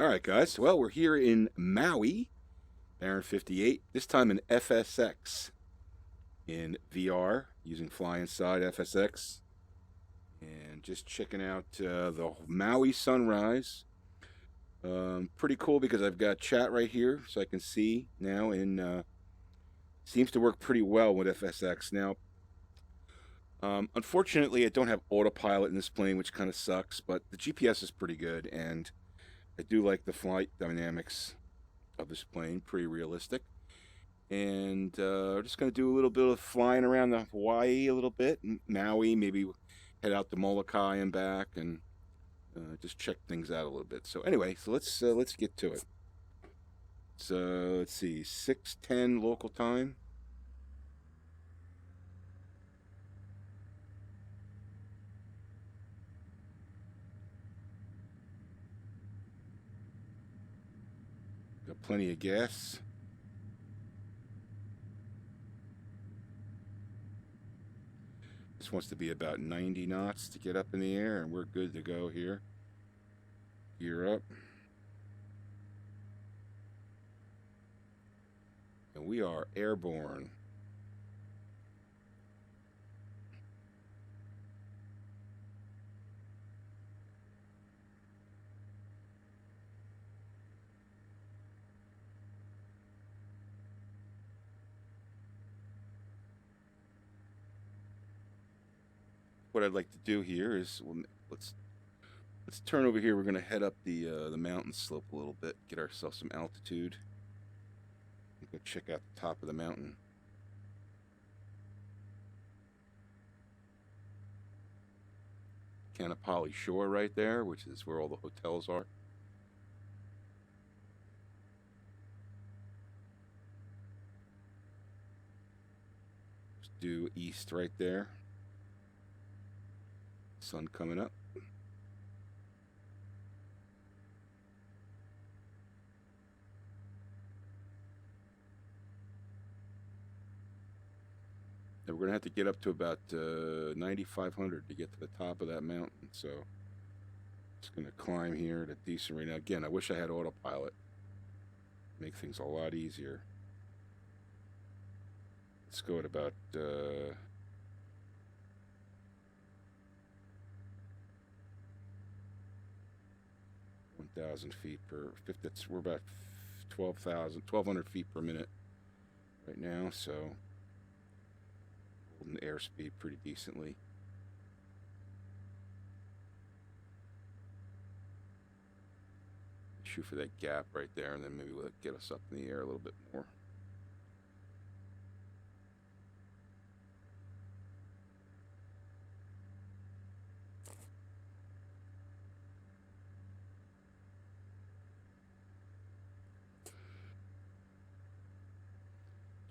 All right, guys. Well, we're here in Maui, Baron 58, this time in FSX in VR using FlyInsideFSX. And just checking out the Maui sunrise. Pretty cool because I've got chat right here so I can see now, and seems to work pretty well with FSX. Now, unfortunately, I don't have autopilot in this plane, which kind of sucks, but the GPS is pretty good, and I do like the flight dynamics of this plane, pretty realistic. And we're just going to do a little bit of flying around the Hawaii a little bit, Maui, maybe head out to Molokai and back, and just check things out a little bit. So anyway, so let's get to it. So let's see, 6:10 local time. Got plenty of gas. This wants to be about 90 knots to get up in the air, and we're good to go here. Gear up. And we are airborne. What I'd like to do here is, well, let's turn over here. We're going to head up the mountain slope a little bit, get ourselves some altitude. Go check out the top of the mountain. Kanapali Shore right there, which is where all the hotels are. Just due east right there. Sun coming up. And we're going to have to get up to about 9,500 to get to the top of that mountain. So just going to climb here at a decent rate. Now, again, I wish I had autopilot. Make things a lot easier. Let's go at about 1,000 feet per. We're about 1,200 feet per minute right now, so holding airspeed pretty decently. Shoot for that gap right there, and then maybe we'll get us up in the air a little bit more.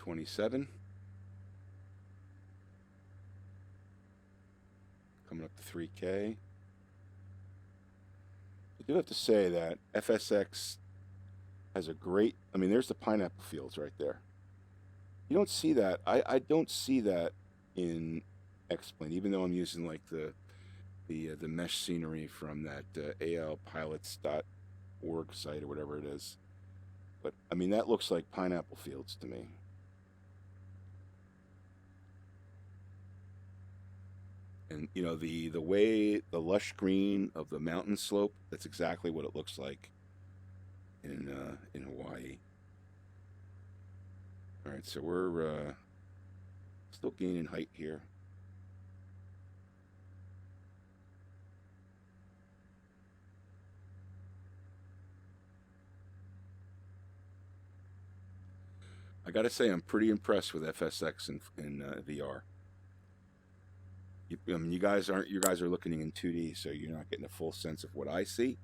$27. Coming up to 3K. I do have to say that FSX has a great, I mean, there's the pineapple fields right there. You don't see that. I don't see that in X-Plane, even though I'm using like the mesh scenery from that alpilots.org site or whatever it is. But I mean, that looks like pineapple fields to me. And you know, the way the lush green of the mountain slope, that's exactly what it looks like in Hawaii. All right, so we're still gaining height here. I gotta say, I'm pretty impressed with FSX in VR. I mean, you guys are looking in 2D, so you're not getting a full sense of what I see,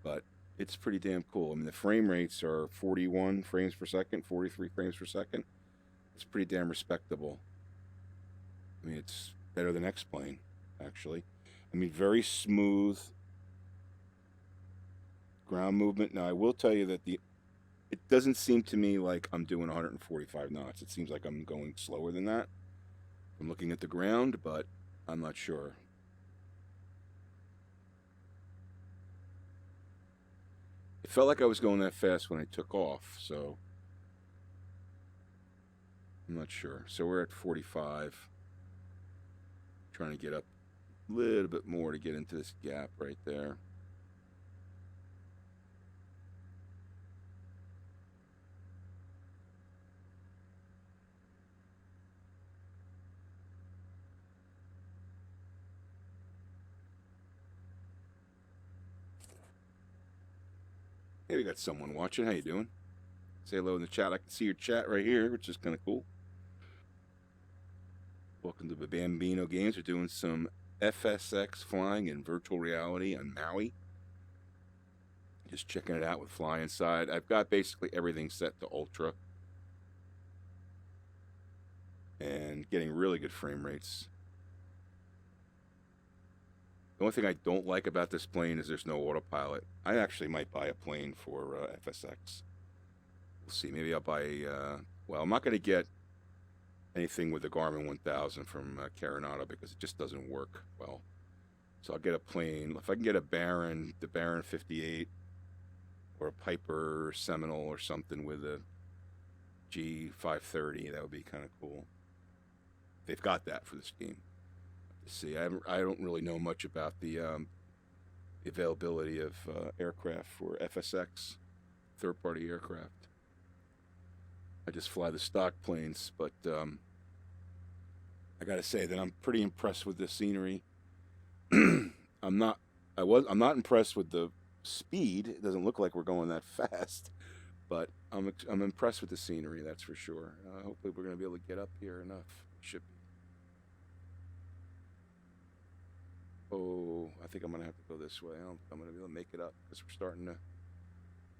but it's pretty damn cool. I mean, the frame rates are 41 frames per second, 43 frames per second. It's pretty damn respectable. I mean, it's better than X-Plane, actually. I mean, very smooth ground movement. Now, I will tell you that it doesn't seem to me like I'm doing 145 knots. It seems like I'm going slower than that. I'm looking at the ground, but I'm not sure. felt like I was going that fast when I took off, so I'm not sure. So we're at 45. Trying to get up a little bit more to get into this gap right there. Hey, we got someone watching. How you doing? Say hello in the chat. I can see your chat right here, which is kind of cool. Welcome to the Bambino Games. We're doing some FSX flying in virtual reality on Maui. Just checking it out with FlyInside. I've got basically everything set to ultra and getting really good frame rates. The only thing I don't like about this plane is there's no autopilot. I actually might buy a plane for FSX. We'll see. Maybe I'll buy, well, I'm not going to get anything with the Garmin 1000 from Carenata because it just doesn't work well. So I'll get a plane. If I can get a Baron, the Baron 58, or a Piper Seminole or something with a G530, that would be kind of cool. They've got that for this game. Let's see, I don't really know much about the availability of aircraft for FSX, third-party aircraft. I just fly the stock planes, but I gotta say that I'm pretty impressed with the scenery. I'm not impressed with the speed. It doesn't look like we're going that fast, but I'm impressed with the scenery. That's for sure. Hopefully, we're gonna be able to get up here enough. Should be. Oh, I think I'm gonna have to go this way. I don't think I'm gonna be able to make it up because we're starting to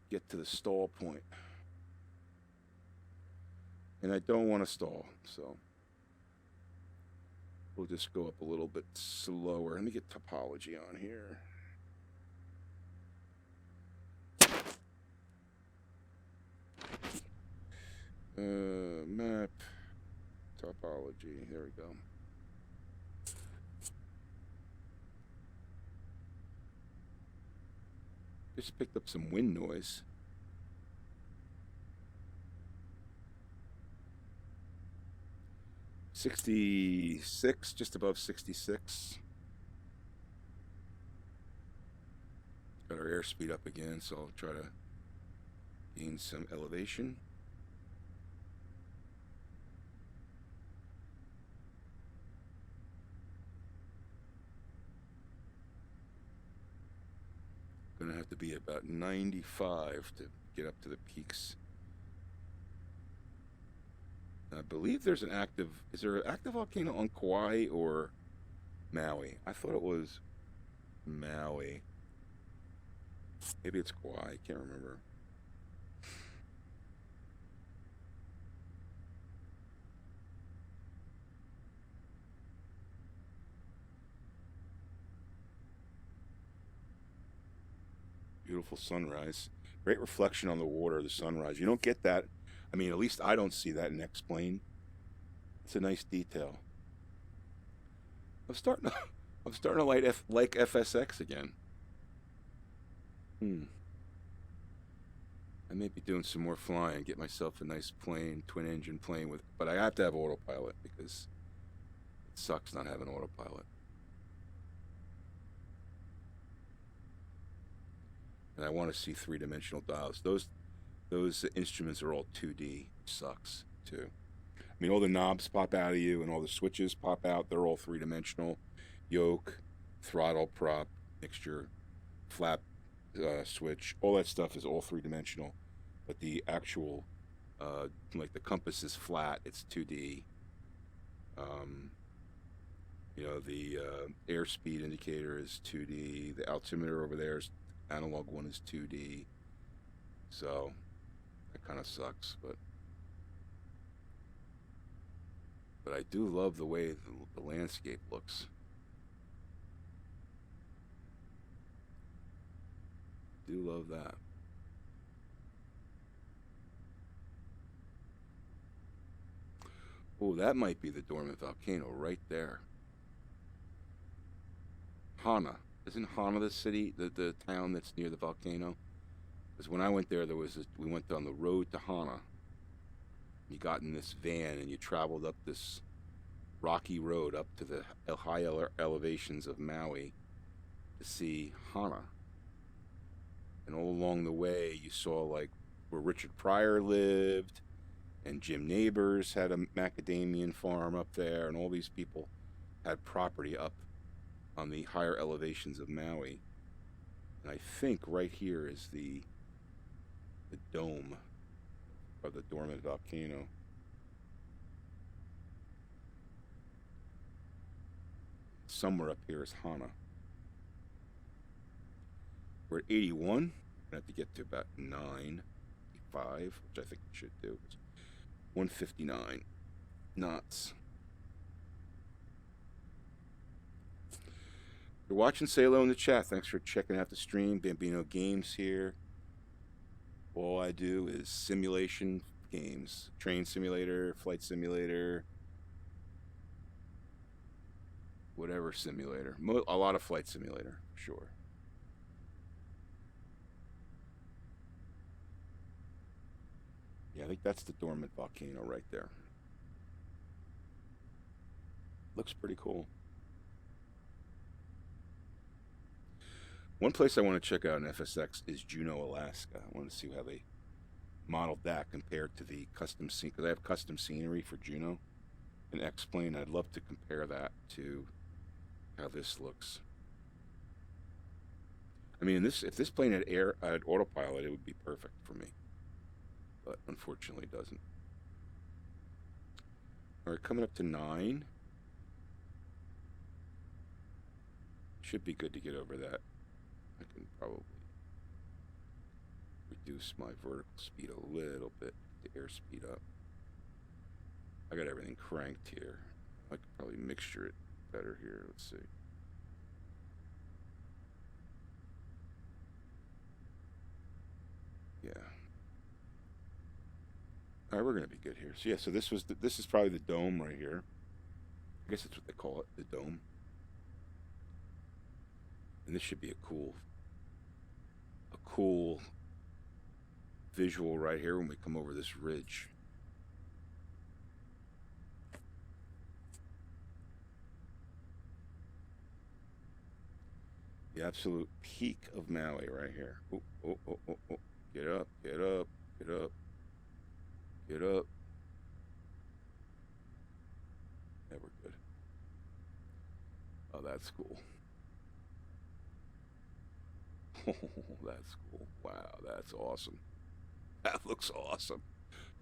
get to the stall point. And I don't want to stall, so we'll just go up a little bit slower. Let me get topology on here. Map, topology, there we go. Just picked up some wind noise. .66, just above 66. Got our airspeed up again, so I'll try to gain some elevation. Gonna have to be about 95 to get up to the peaks. I believe there's an active, is there an active volcano on Kauai or Maui? I thought it was Maui. Maybe it's Kauai, I can't remember. Beautiful sunrise. Great reflection on the water, the sunrise. You don't get that. I mean, at least I don't see that in X-Plane. It's a nice detail. I'm starting to like FSX again. I may be doing some more flying, get myself a nice plane, twin engine plane with, but I have to have autopilot because it sucks not having autopilot. And I want to see three-dimensional dials. Those instruments are all 2D. Sucks too. I mean, all the knobs pop out of you and all the switches pop out. They're all three-dimensional. Yoke, throttle, prop, mixture, flap, switch. All that stuff is all three-dimensional. But the actual, like the compass is flat. It's 2D. You know, the airspeed indicator is 2D. The altimeter over there is analog one is 2D. So that kind of sucks, but I do love the way the landscape looks. Do love that. Oh, that might be the dormant volcano right there. Hana. Isn't Hana the city, the town that's near the volcano? Because when I went there, we went on the road to Hana. You got in this van and you traveled up this rocky road up to the high elevations of Maui to see Hana. And all along the way, you saw like where Richard Pryor lived, and Jim Neighbors had a macadamian farm up there, and all these people had property up on the higher elevations of Maui. And I think right here is the dome of the dormant volcano. Somewhere up here is Hana. We're at 81. I have to get to about 95, which I think we should do. 159 knots. You're watching, say hello in the chat. Thanks for checking out the stream. Bambino Games here. All I do is simulation games. Train simulator, flight simulator, whatever simulator. A lot of flight simulator, for sure. Yeah, I think that's the dormant volcano right there. Looks pretty cool. One place I want to check out in FSX is Juneau, Alaska. I want to see how they modeled that compared to the custom scene, because I have custom scenery for Juneau and X-Plane. I'd love to compare that to how this looks. I mean, if this plane had autopilot, it would be perfect for me, but unfortunately it doesn't. All right, coming up to 9. Should be good to get over that. I can probably reduce my vertical speed a little bit to airspeed up. I got everything cranked here. I could probably mixture it better here. Let's see. Yeah. All right, we're gonna be good here. So yeah, so this is probably the dome right here. I guess that's what they call it, the dome. And this should be a cool visual right here when we come over this ridge. The absolute peak of Maui right here. Oh, oh, oh, oh, oh. Get up, get up, get up, get up. Yeah, we're good. Oh, that's cool. Oh, that's cool. Wow, that's awesome. That looks awesome.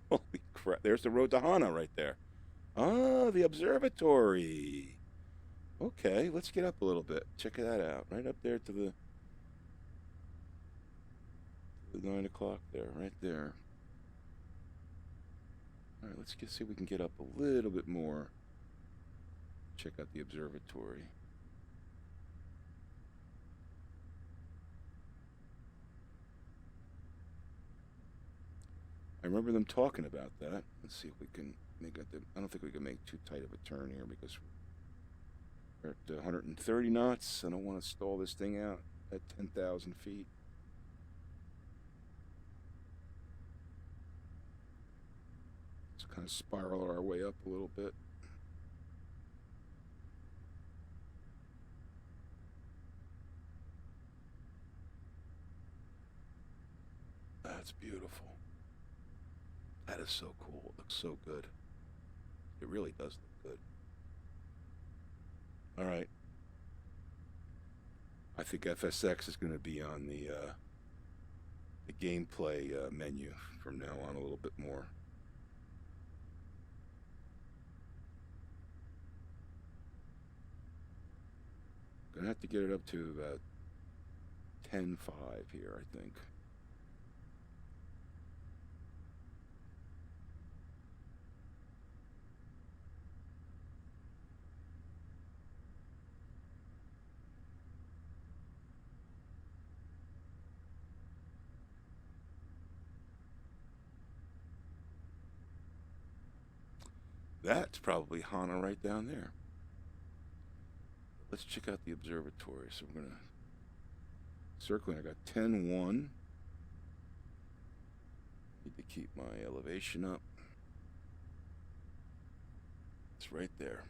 Holy crap. There's the road to Hana right there. Ah, the observatory. Okay, let's get up a little bit. Check that out. Right up there to the 9 o'clock there, right there. All right, let's see if we can get up a little bit more. Check out the observatory. I remember them talking about that. Let's see if we can make it. I don't think we can make too tight of a turn here because we're at 130 knots. I don't want to stall this thing out at 10,000 feet. Let's kind of spiral our way up a little bit. That's beautiful. That is so cool. It looks so good. It really does look good. All right. I think FSX is going to be on the gameplay menu from now on a little bit more. Gonna have to get it up to about 10.5 here, I think. That's probably Hana right down there. Let's check out the observatory. So we're gonna circling. I got 10.1. Need to keep my elevation up. It's right there.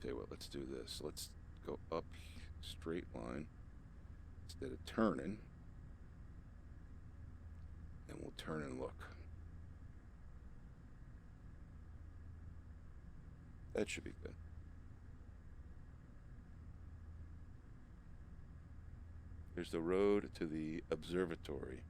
Tell you what, let's do this. Let's go up straight line instead of turning. And we'll turn and look. That should be good. There's the road to the observatory.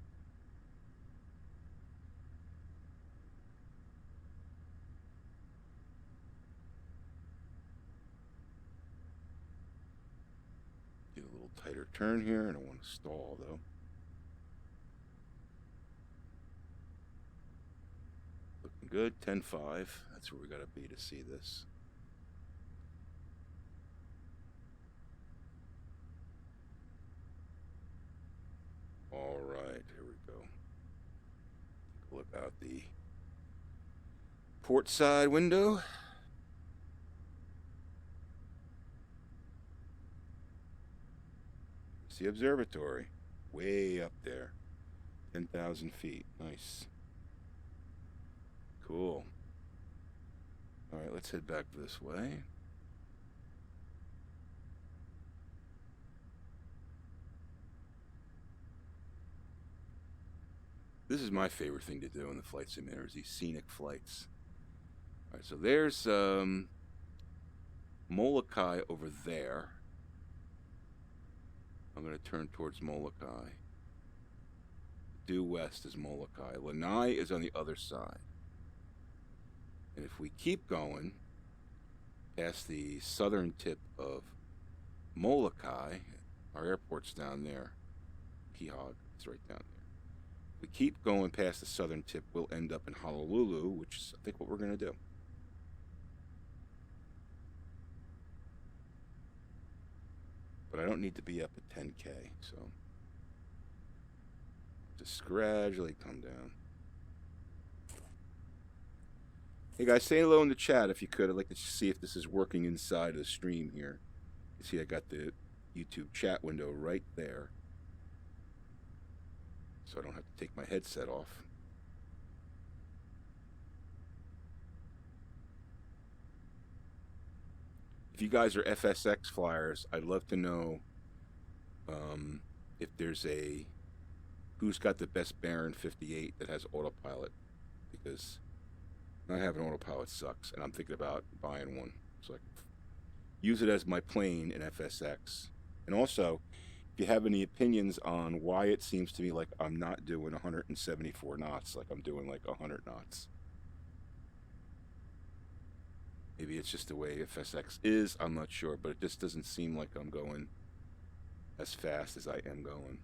Do a little tighter turn here. I don't want to stall though. Looking good. 10.5. That's where we got to be to see this. All right, here we go. Take a look out the port side window. It's the observatory, way up there, 10,000 feet. Nice. Cool. All right, let's head back this way. This is my favorite thing to do in the flight simulator, is these scenic flights. All right, so there's Molokai over there. I'm going to turn towards Molokai. Due west is Molokai. Lanai is on the other side. And if we keep going past the southern tip of Molokai, our airport's down there. Quahog is right down there. If we keep going past the southern tip, we'll end up in Honolulu, which is, I think, what we're going to do. But I don't need to be up at 10K, so just gradually come down. Hey guys, say hello in the chat if you could. I'd like to see if this is working inside of the stream here. You see I got the YouTube chat window right there, so I don't have to take my headset off. If you guys are FSX flyers, I'd love to know if there's who's got the best Baron 58 that has autopilot, because not having autopilot sucks, and I'm thinking about buying one so I can use it as my plane in FSX. And also, if you have any opinions on why it seems to me like I'm not doing 174 knots, like I'm doing like 100 knots. Maybe it's just the way FSX is, I'm not sure, but it just doesn't seem like I'm going as fast as I am going.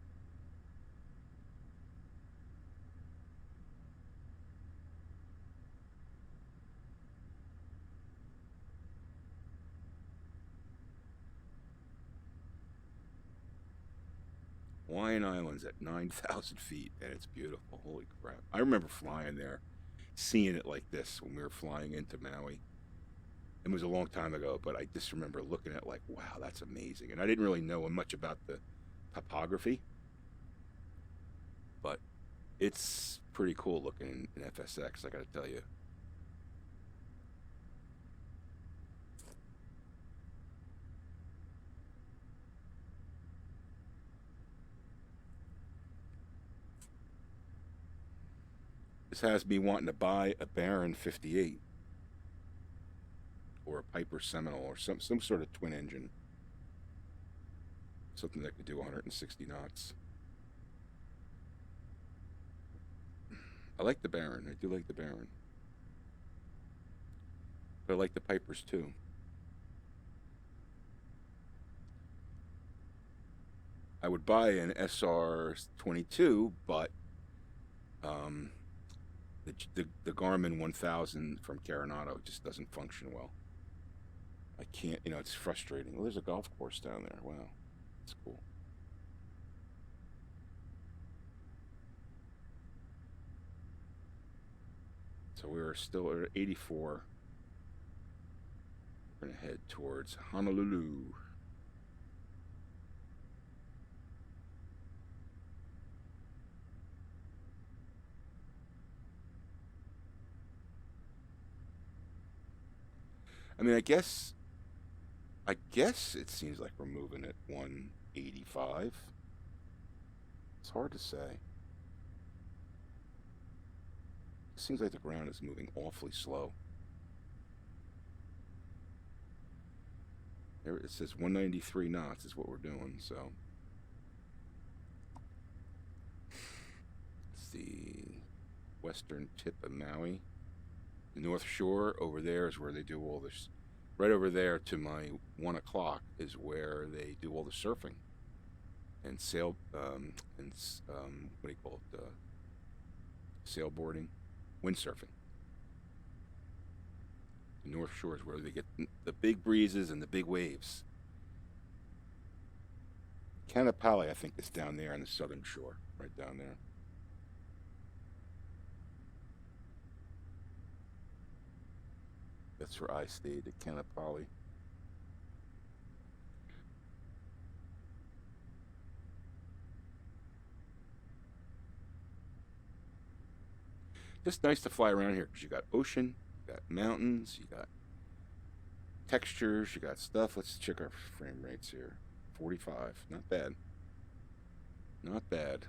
Hawaiian Islands at 9,000 feet, and it's beautiful. Holy crap. I remember flying there, seeing it like this when we were flying into Maui. It was a long time ago, but I just remember looking at like, wow, that's amazing. And I didn't really know much about the topography, but it's pretty cool looking in FSX, I gotta tell you. This has me wanting to buy a Baron 58 or a Piper Seminole or some sort of twin engine, something that could do 160 knots. I like the Baron. I do like the Baron, but I like the Pipers too. I would buy an SR22, but the Garmin 1000 from Carenado just doesn't function well. I can't, it's frustrating. Well, there's a golf course down there. Wow, that's cool. So we're still at 84. We're going to head towards Honolulu. I mean, I guess it seems like we're moving at 185. It's hard to say. It seems like the ground is moving awfully slow. There it says 193 knots is what we're doing, so. It's the western tip of Maui. The North Shore over there is where they do all this. Right over there to my 1 o'clock is where they do all the surfing and sail what do you call it? Sailboarding, windsurfing. The North Shore is where they get the big breezes and the big waves. Kanapali, I think, is down there on the southern shore, right down there. That's where I stayed, at Kanapali. Just nice to fly around here because you got ocean, you got mountains, you got textures, you got stuff. Let's check our frame rates here. 45, not bad. Not bad.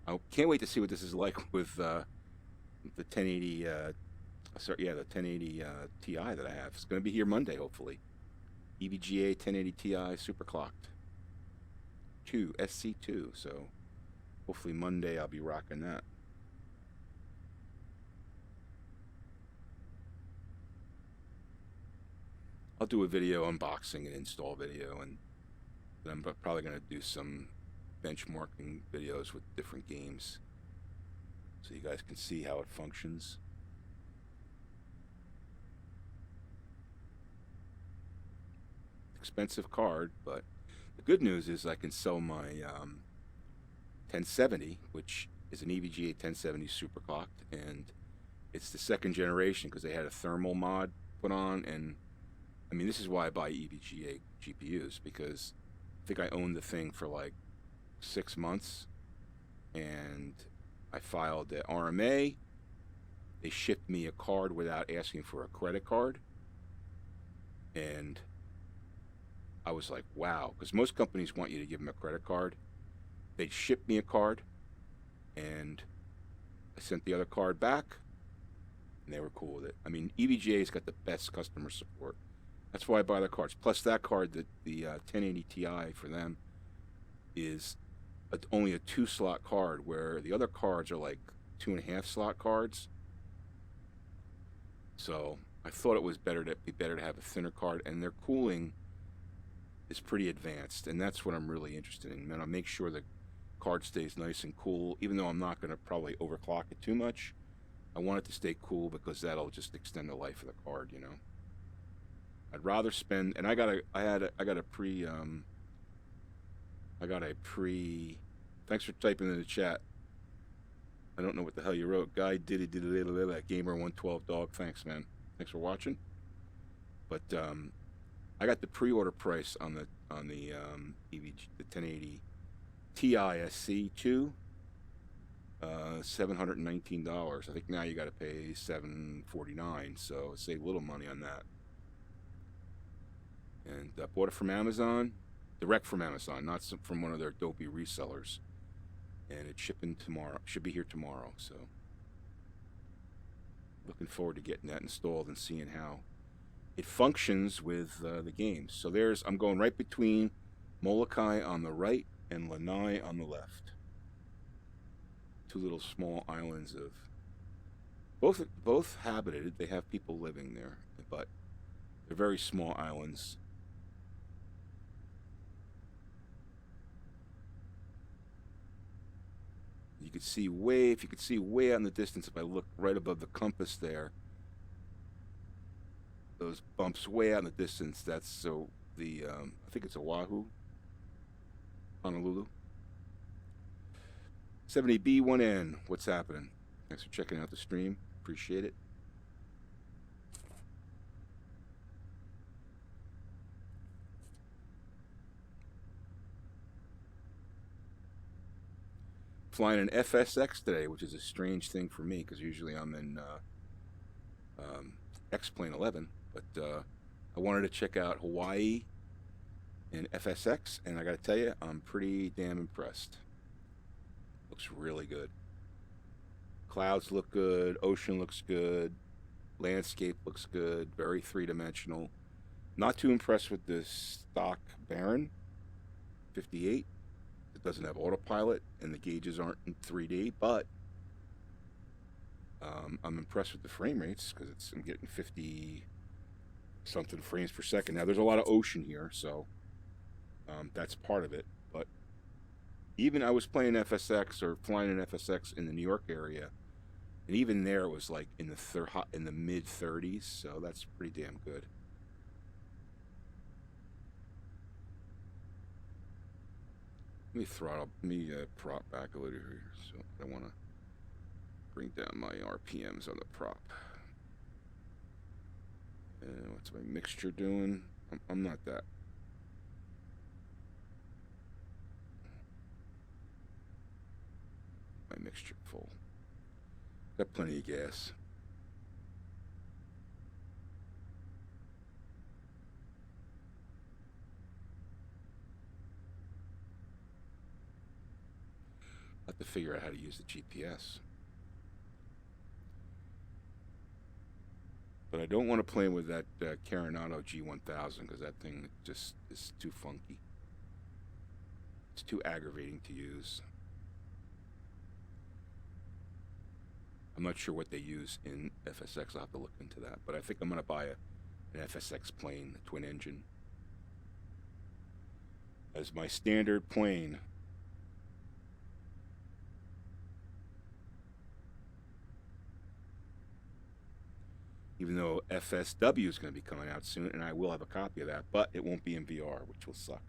I can't wait to see what this is like with the 1080. The 1080 Ti that I have. It's going to be here Monday, hopefully. EVGA 1080 Ti superclocked 2 SC2. So hopefully Monday I'll be rocking that. I'll do a video unboxing and install video, and then I'm probably going to do some benchmarking videos with different games so you guys can see how it functions. Expensive card, but the good news is I can sell my 1070, which is an EVGA 1070 superclocked, and it's the second generation because they had a thermal mod put on. And I mean, this is why I buy EVGA GPUs, because I think I owned the thing for like 6 months, and I filed the RMA. They shipped me a card without asking for a credit card, and I was like, wow, because most companies want you to give them a credit card. They shipped me a card, and I sent the other card back, and they were cool with it. I mean, EVGA's got the best customer support. That's why I buy their cards. Plus, that card, the 1080 Ti for them, is only a 2-slot card, where the other cards are like 2.5-slot cards. So I thought it was better to have a thinner card, and their cooling is pretty advanced, and that's what I'm really interested in. Man, I'll make sure the card stays nice and cool, even though I'm not going to probably overclock it too much. I want it to stay cool because that'll just extend the life of the card, you know. I'd rather spend, and I got a pre. Thanks for typing in the chat. I don't know what the hell you wrote. Guy did gamer 112 dog. Thanks, man. Thanks for watching. But I got the pre-order price on the EVG, the 1080 Ti SC2, $719. I think now you got to pay $749, so save a little money on that. And bought it from Amazon, direct from Amazon, not from one of their dopey resellers. And it's shipping tomorrow. Should be here tomorrow. So looking forward to getting that installed and seeing how it functions with the games. So I'm going right between Molokai on the right and Lanai on the left. Two little small islands of both habited. They have people living there, but they're very small islands. You could see if you could see way out in the distance, if I look right above the compass there, those bumps way out in the distance, that's so the I think it's Oahu, Honolulu. 70B1N, what's happening? Thanks for checking out the stream. Appreciate it. Flying an FSX today, which is a strange thing for me because usually I'm in X-Plane 11. But I wanted to check out Hawaii in FSX, and I got to tell you, I'm pretty damn impressed. Looks really good. Clouds look good. Ocean looks good. Landscape looks good. Very three-dimensional. Not too impressed with the stock Baron 58. It doesn't have autopilot, and the gauges aren't in 3D, but I'm impressed with the frame rates because I'm getting 50 something frames per second. Now there's a lot of ocean here, so that's part of it. But even I was playing FSX or flying an FSX in the New York area, and even there it was like in the mid 30s, so that's pretty damn good. Let me prop back a little here, so I want to bring down my RPMs on the prop. What's my mixture doing? I'm not that. My mixture full. Got plenty of gas. I have to figure out how to use the GPS. But I don't want to play with that Carenado G1000 because that thing just is too funky. It's too aggravating to use. I'm not sure what they use in FSX. I'll have to look into that. But I think I'm going to buy an FSX plane, the twin engine, as my standard plane. Even though FSW is going to be coming out soon, and I will have a copy of that, but it won't be in VR, which will suck.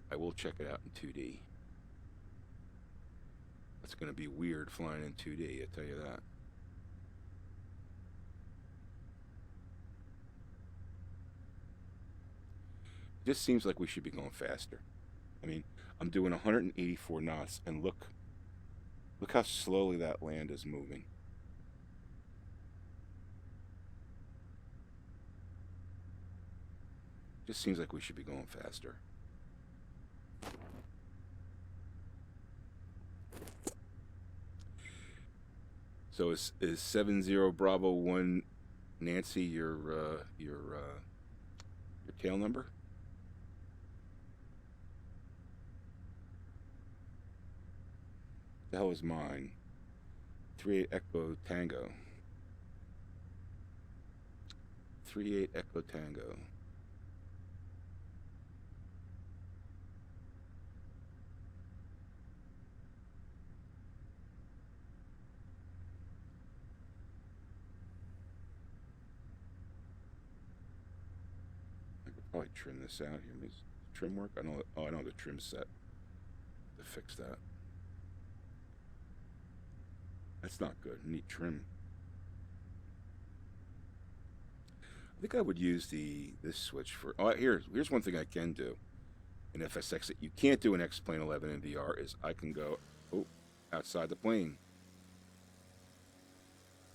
I will check it out in 2D. That's going to be weird flying in 2D, I tell you that. It just seems like we should be going faster. I mean, I'm doing 184 knots, and look how slowly that land is moving. Just seems like we should be going faster. So is 70 Bravo 1 Nancy your tail number? The hell is mine? 38 Echo Tango. 38 Echo Tango. Probably trim this out here. Does trim work? I know. Oh, I know the trim set to fix that. That's not good. I need trim. I think I would use this switch for. Oh, here's one thing I can do in FSX that you can't do in X-Plane 11 in VR is I can go outside the plane,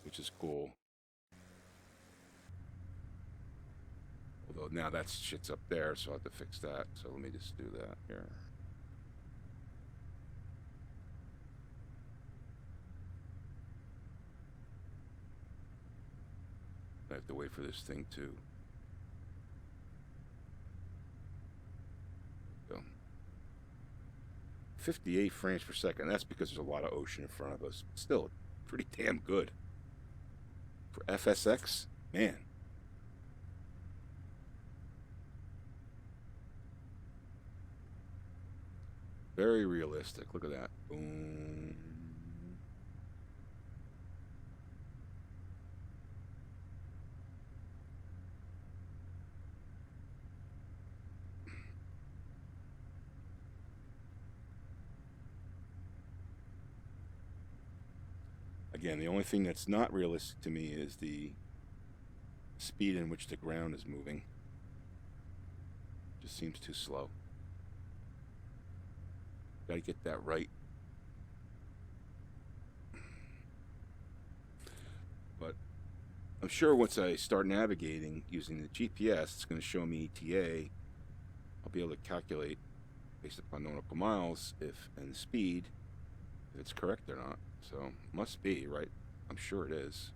which is cool. Although now that shit's up there, so I have to fix that. So let me just do that here. I have to wait for this thing to go. 58 frames per second. That's because there's a lot of ocean in front of us. Still, pretty damn good. For FSX, man. Very realistic. Look at that. Boom. Again, the only thing that's not realistic to me is the speed in which the ground is moving. Just seems too slow. Gotta get that right. But I'm sure once I start navigating using the GPS, it's going to show me ETA. I'll be able to calculate based upon nautical miles and the speed if it's correct or not. So must be, right? I'm sure it is.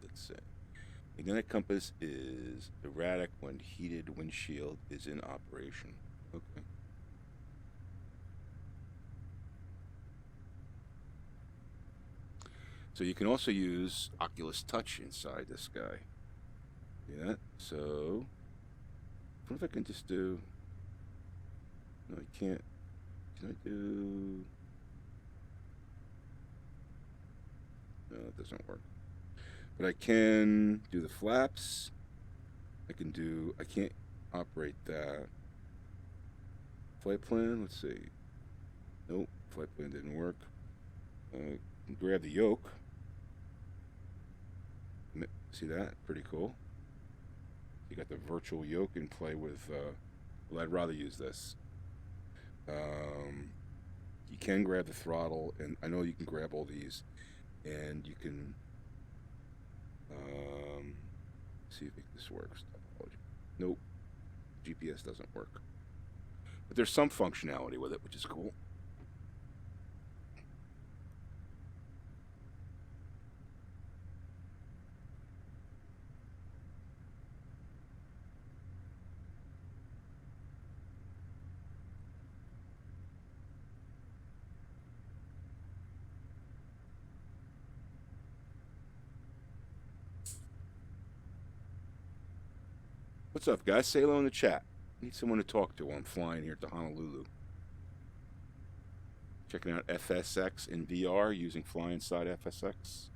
Let's see. Magnetic compass is erratic when heated windshield is in operation. Okay. So you can also use Oculus Touch inside this guy. Yeah, so what if I can just do, no, I can't, can I do, no, it doesn't work. But I can do the flaps, I can't operate that. Flight plan, let's see. Nope, flight plan didn't work. Grab the yoke. See that? Pretty cool. You got the virtual yoke and play with, well, I'd rather use this. You can grab the throttle, and I know you can grab all these, and you can, see if this works. Nope, GPS doesn't work. But there's some functionality with it, which is cool. What's up, guys? Say hello in the chat. Need someone to talk to while I'm flying here to Honolulu. Checking out FSX in VR using FlyInsideFSX.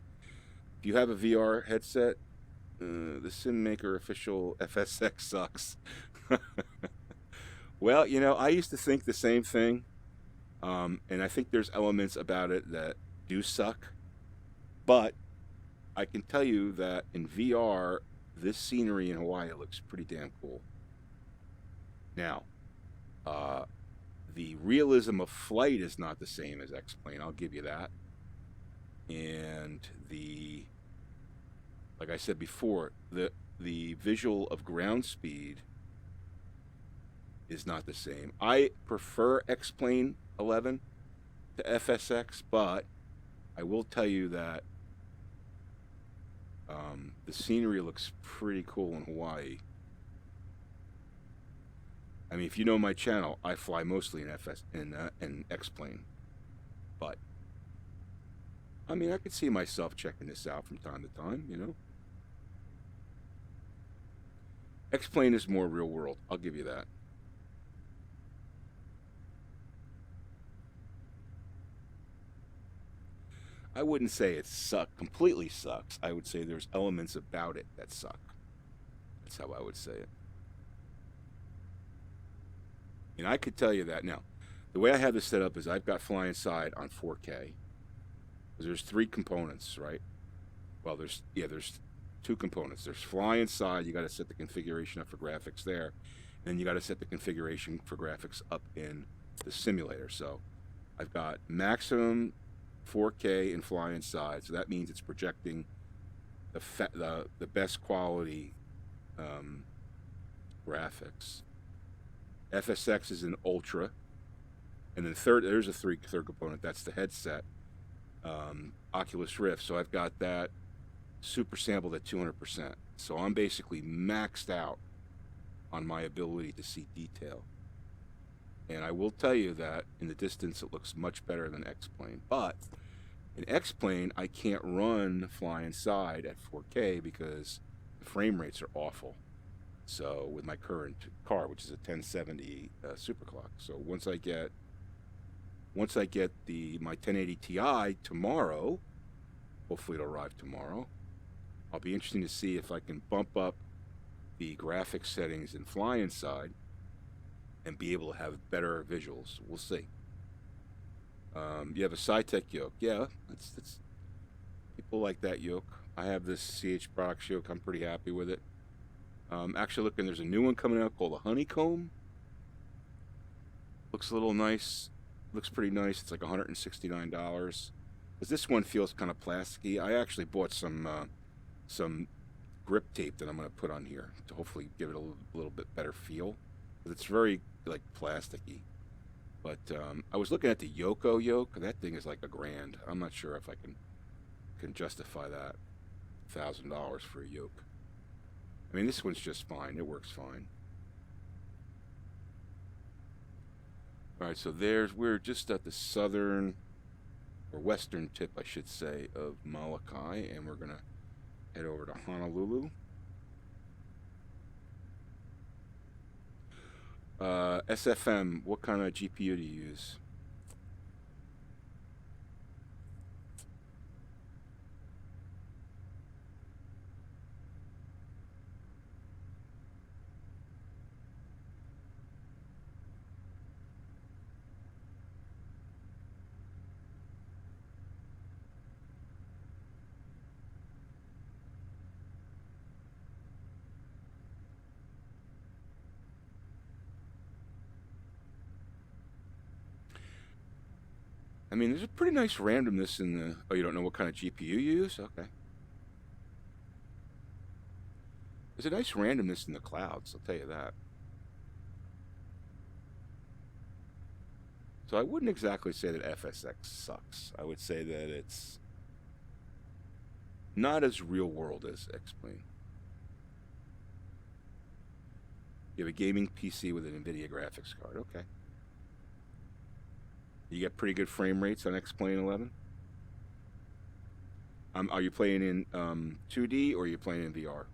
If you have a VR headset, the sim maker official FSX sucks. Well, you know, I used to think the same thing, and I think there's elements about it that do suck, but I can tell you that in VR, this scenery in Hawaii looks pretty damn cool. Now, the realism of flight is not the same as X-Plane, I'll give you that. And like I said before, the visual of ground speed is not the same. I prefer X-Plane 11 to FSX, but I will tell you that the scenery looks pretty cool in Hawaii. I mean, if you know my channel, I fly mostly in X-Plane, but I mean, I could see myself checking this out from time to time, you know. X-Plane is more real world, I'll give you that. I wouldn't say it completely sucks. I would say there's elements about it that suck. That's how I would say it. And I could tell you that. Now, the way I have this set up is I've got FlyInside on 4K. There's 3 components, right? Well, there's 2 components. There's FlyInside, you got to set the configuration up for graphics there. And then you got to set the configuration for graphics up in the simulator. So I've got maximum 4K and FlyInside, so that means it's projecting the best quality graphics. FSX is in ultra, and then there's a third component. That's the headset, Oculus Rift. So I've got that super sampled at 200%. So I'm basically maxed out on my ability to see detail. And I will tell you that in the distance it looks much better than X-Plane. But in X-Plane, I can't run FlyInside at 4K because the frame rates are awful. So with my current car, which is a 1070 superclock. So once I get my 1080 Ti tomorrow, Hopefully it'll arrive tomorrow. I'll be interesting to see if I can bump up the graphics settings in FlyInside and be able to have better visuals. We'll see. You have a SciTech yoke. Yeah, that's people like that yoke. I have this CH Products yoke. I'm pretty happy with it. Actually, looking, there's a new one coming out called a Honeycomb. Looks a little nice. Looks pretty nice. It's like $169. Because this one feels kind of plasticky. I actually bought some grip tape that I'm going to put on here to hopefully give it a little bit better feel. It's very like plasticky. But I was looking at the Yoko yoke. That thing is like $1,000. I'm not sure if I can justify that $1,000 for a yoke. I mean, this one's just fine. It works fine. All right, so we're just at the southern or western tip, I should say, of Molokai, and we're gonna head over to Honolulu. SFM, what kind of GPU do you use? I mean, there's a pretty nice randomness in the... Oh, you don't know what kind of GPU you use? Okay. There's a nice randomness in the clouds, I'll tell you that. So I wouldn't exactly say that FSX sucks. I would say that it's not as real world as X-Plane. You have a gaming PC with an NVIDIA graphics card. Okay. You get pretty good frame rates on X-Plane 11? Are you playing in 2D or are you playing in VR?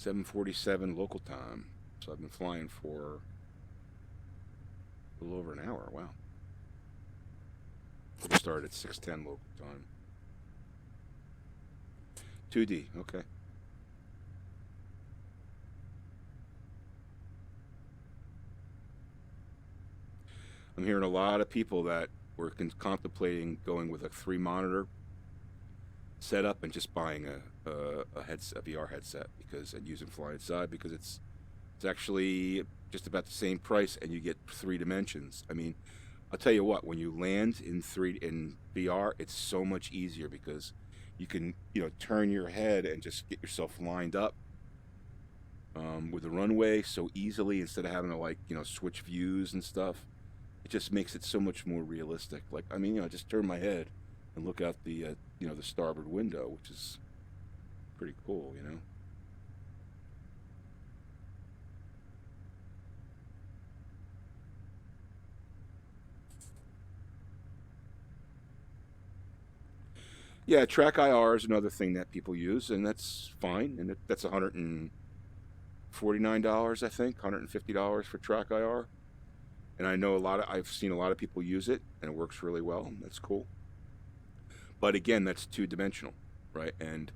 $7:47 local time. So I've been flying for a little over an hour. Wow. We started at 6:10 local time. 2D, okay. I'm hearing a lot of people that were contemplating going with a 3-monitor setup and just buying a VR headset and using FlyInside because it's actually just about the same price and you get 3 dimensions. I mean, I'll tell you what, when you land in VR, it's so much easier because you can turn your head and just get yourself lined up with the runway so easily instead of having to switch views and stuff. It just makes it so much more realistic. Like, I mean, just turn my head and look out the the starboard window, which is pretty cool, Yeah, track IR is another thing that people use, and that's fine. And that's $149, I think, $150 for track IR. And I know I've seen a lot of people use it, and it works really well. That's cool. But again, that's 2-dimensional, right? And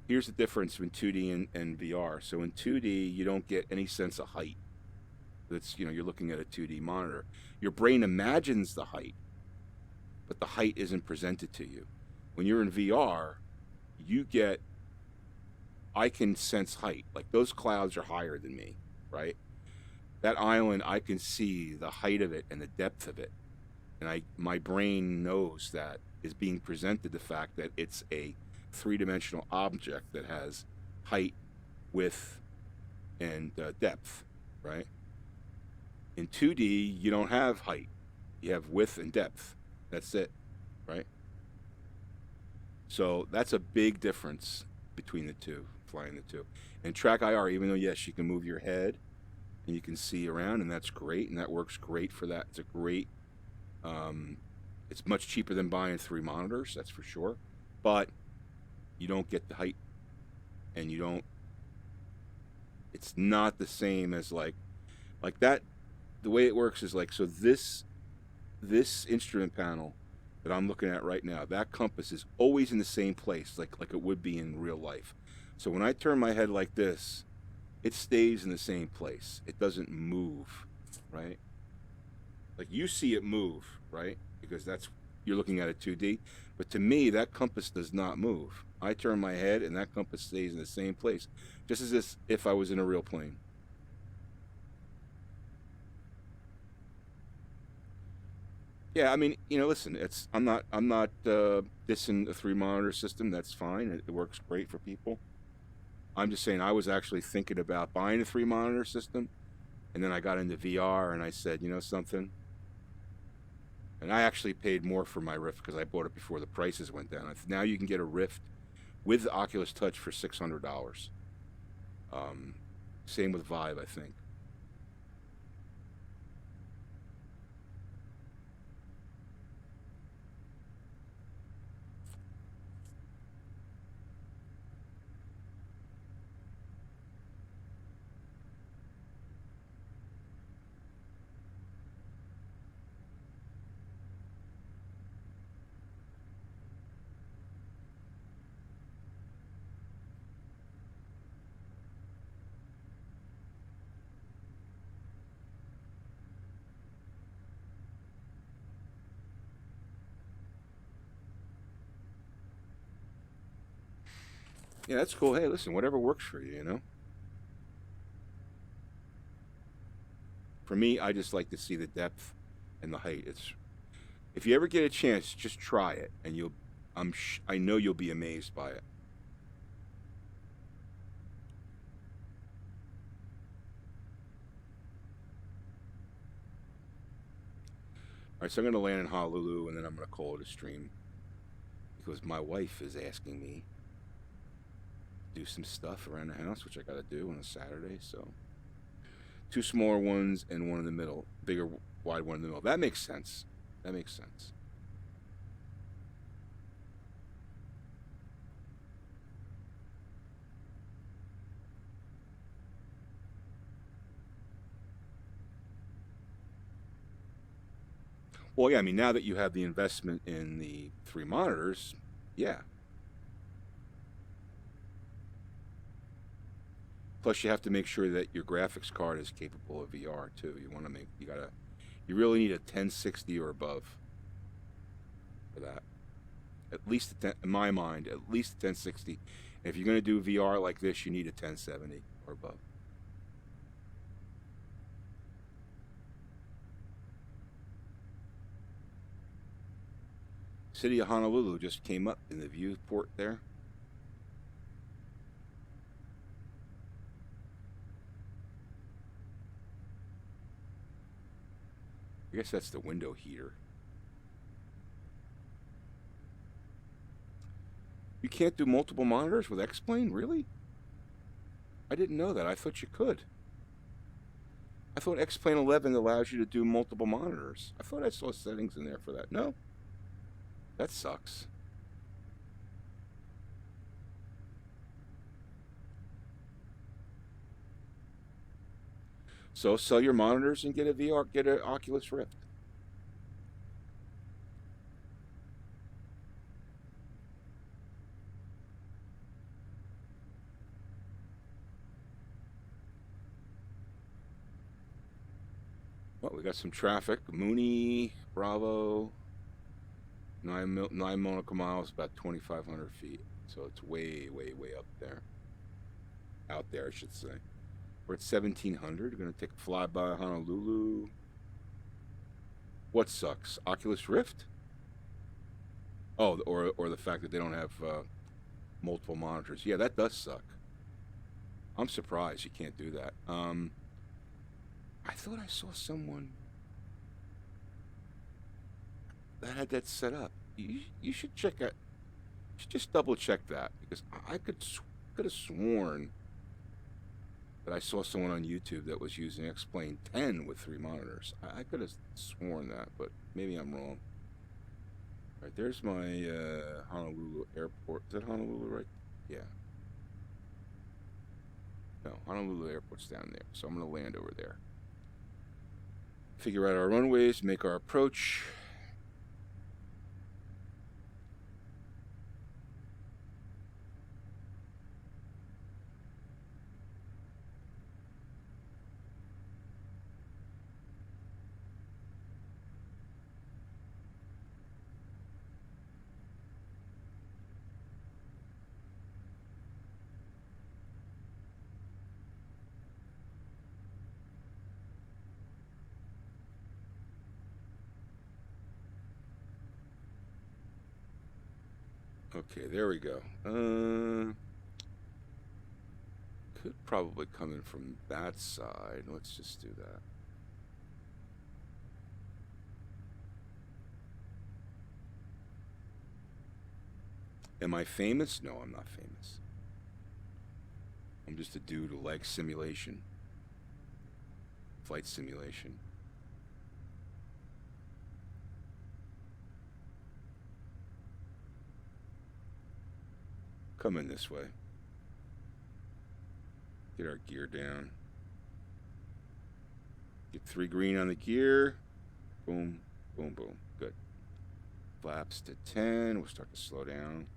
here's the difference between 2D and VR. So in 2D, you don't get any sense of height. You're looking at a 2D monitor. Your brain imagines the height, but the height isn't presented to you. When you're in VR, I can sense height. Like, those clouds are higher than me, right? That island, I can see the height of it and the depth of it. And my brain knows that is being presented the fact that it's a 3-dimensional object that has height, width, and depth, right? In 2D, you don't have height. You have width and depth. That's it, right? So that's a big difference between the two flying the two. And track IR, even though yes, you can move your head and you can see around, and that's great, and that works great for that. It's a great. It's much cheaper than buying 3 monitors, that's for sure. But you don't get the height, and you don't. It's not the same as like that. The way it works is like, so this instrument panel that I'm looking at right now, that compass is always in the same place, like it would be in real life. So when I turn my head like this, it stays in the same place. It doesn't move, right? Like you see it move, right? Because you're looking at it 2D. But to me, that compass does not move. I turn my head and that compass stays in the same place, just as if I was in a real plane. Yeah, I mean, listen, I'm not dissing a 3 monitor system. That's fine. It works great for people. I'm just saying I was actually thinking about buying a 3 monitor system, and then I got into VR and I said, you know something? And I actually paid more for my Rift because I bought it before the prices went down. Now you can get a Rift with the Oculus Touch for $600. Same with Vive, I think. Yeah, that's cool. Hey, listen, whatever works for you, For me, I just like to see the depth and the height. If you ever get a chance, just try it, and I know you'll be amazed by it. All right, so I'm going to land in Honolulu, and then I'm going to call it a stream because my wife is asking me to do some stuff around the house, which I got to do on a Saturday. So 2 smaller ones and one in the middle, bigger, wide one in the middle. That makes sense. That makes sense. Well, yeah, I mean, now that you have the investment in the 3 monitors, yeah. Plus, you have to make sure that your graphics card is capable of VR too. You really need a 1060 or above for that. At least, in my mind, at least a 1060. And if you're going to do VR like this, you need a 1070 or above. City of Honolulu just came up in the viewport there. I guess that's the window heater. You can't do multiple monitors with X-Plane? Really? I didn't know that. I thought you could. I thought X-Plane 11 allows you to do multiple monitors. I thought I saw settings in there for that. No? That sucks. So sell your monitors and get an Oculus Rift. Well, we got some traffic. Mooney, Bravo, 9 nautical miles, about 2,500 feet. So it's way, way, way up there. Out there, I should say. We're at 1,700. We're going to take a flyby Honolulu. What sucks? Oculus Rift? Oh, or the fact that they don't have multiple monitors. Yeah, that does suck. I'm surprised you can't do that. I thought I saw someone that had that set up. You should check it. You should just double check that because I could could have sworn that I saw someone on YouTube that was using X-Plane 10 with 3 monitors. I could have sworn that, but maybe I'm wrong. All right, there's my Honolulu airport. Is that Honolulu right? Yeah. No, Honolulu airport's down there, so I'm going to land over there. Figure out our runways, make our approach. Okay, there we go. Could probably come in from that side. Let's just do that. Am I famous? No, I'm not famous. I'm just a dude who likes simulation. Flight simulation. Come in this way. Get our gear down. Get 3 green on the gear. Boom, boom, boom. Good. Flaps to 10. We'll start to slow down.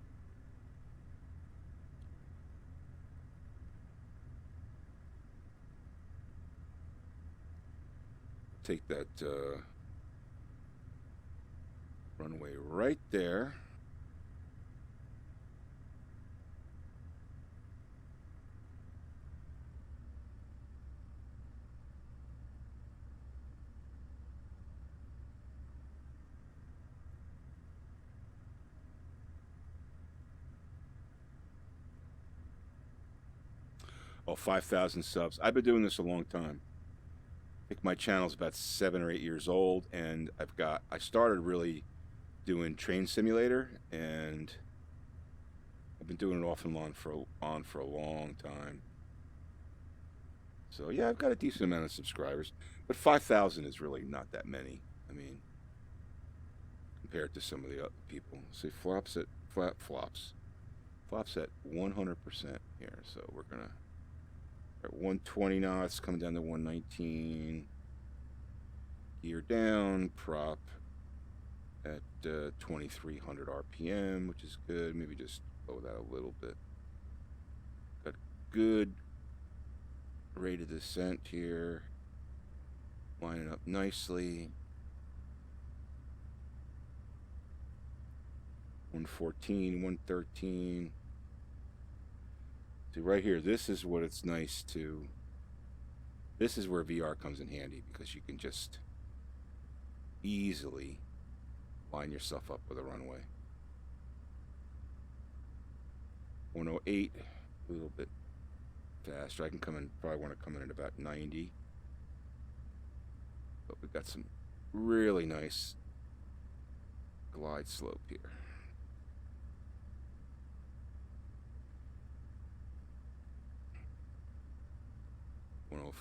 Take that runway right there. Oh, 5,000 subs. I've been doing this a long time. I think my channel's about 7 or 8 years old, and I started really doing Train Simulator, and I've been doing it off and on for a long time. So yeah, I've got a decent amount of subscribers, but 5,000 is really not that many. I mean, compared to some of the other people. See, flops at 100% here. So we're gonna at 120 knots, coming down to 119. Gear down, prop at 2,300 RPM, which is good. Maybe just lower that a little bit. Got good rate of descent here. Lining up nicely. 114, 113. See, right here, this is what it's nice to. This is where VR comes in handy, because you can just easily line yourself up with a runway. 108, a little bit faster. I can come in, probably want to come in at about 90. But we've got some really nice glide slope here.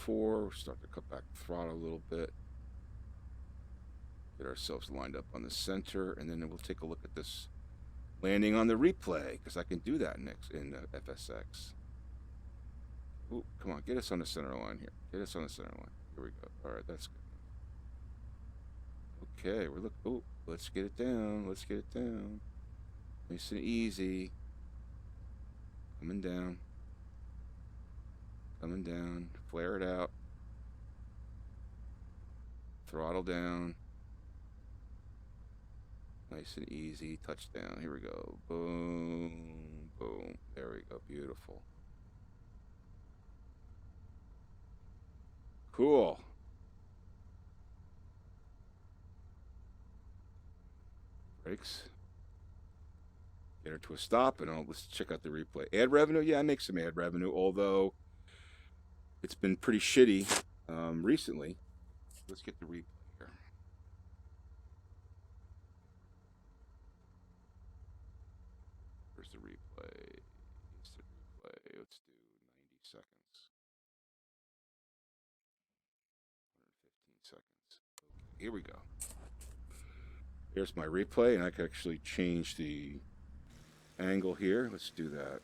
We'll start to cut back the throttle a little bit. Get ourselves lined up on the center, and then we'll take a look at this landing on the replay, because I can do that next in FSX. Ooh, come on, get us on the center line here. Get us on the center line. Here we go. All right, that's good. Okay, ooh, let's get it down. Let's get it down. Nice and easy. Coming down. Coming down. Flare it out. Throttle down. Nice and easy. Touchdown. Here we go. Boom. Boom. There we go. Beautiful. Cool. Brakes. Get her to a stop, and let's check out the replay. Ad revenue? Yeah, I make some ad revenue, although it's been pretty shitty recently. Let's get the replay here. Where's the replay? It's the replay. seconds. Okay, here we go. Here's my replay, and I can actually change the angle here. Let's do that.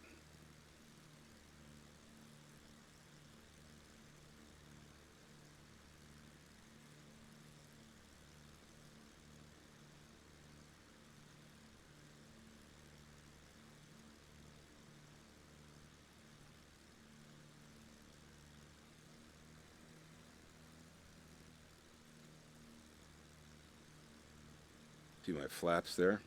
See my flaps there.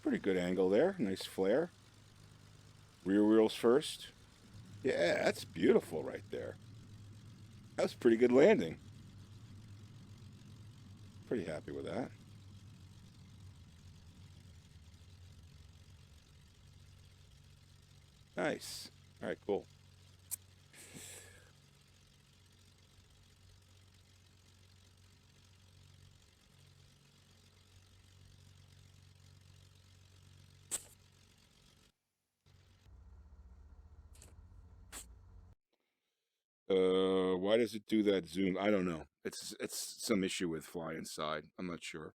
Pretty good angle there. Nice flare. Rear wheels first. Yeah, that's beautiful right there. That was a pretty good landing. Pretty happy with that. Nice. All right, cool. Why does it do that zoom? I don't know. It's some issue with FlyInside. I'm not sure.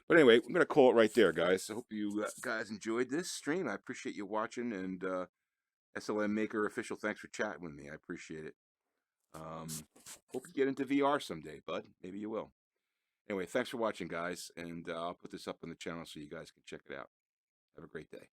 But anyway, I'm gonna call it right there, guys. I hope you guys enjoyed this stream. I appreciate you watching, and SLM Maker official, thanks for chatting with me. I appreciate it. Hope you get into VR someday, bud. Maybe you will. Anyway, thanks for watching, guys, and I'll put this up on the channel so you guys can check it out. Have a great day.